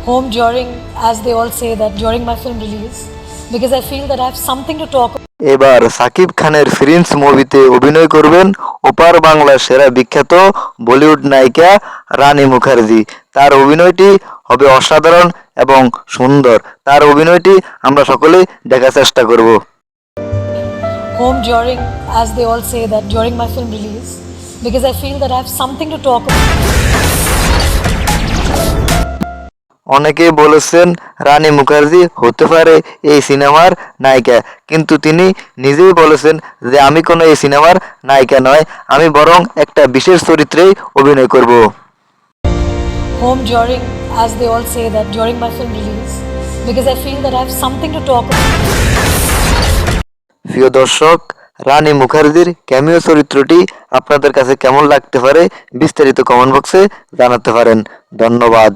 home during, as they all say, that during my film release, because I feel that I have something to talk about. এবার সাকিব খানের Prince মুভিতে অভিনয় করবেন ওপার বাংলার সেরা বিখ্যাত বলিউড নায়িকা রানী মুখার্জি। তার অভিনয়টি হবে অসাধারণ এবং সুন্দর। তার অভিনয়টি আমরা সকলেই দেখার চেষ্টা করব। Home during, as they all say, that during my film release, because I feel that I have something to talk about. অনেকেই বলেছেন রানী মুখার্জি হতে পারে এই সিনেমার নায়িকা, কিন্তু তিনি নিজেই বলেছেন যে আমি কোনো এই সিনেমার নায়িকা নয়, আমি বরং একটা বিশেষ চরিত্রেই অভিনয় করব। Home during, as they all say, that during my film release, because I feel that I have something to talk about. প্রিয় দর্শক, রানী মুখার্জির ক্যামিও চরিত্রটি আপনাদের কাছে কেমন লাগতে পারে বিস্তারিত কমেন্ট বক্সে জানাতে পারেন। ধন্যবাদ।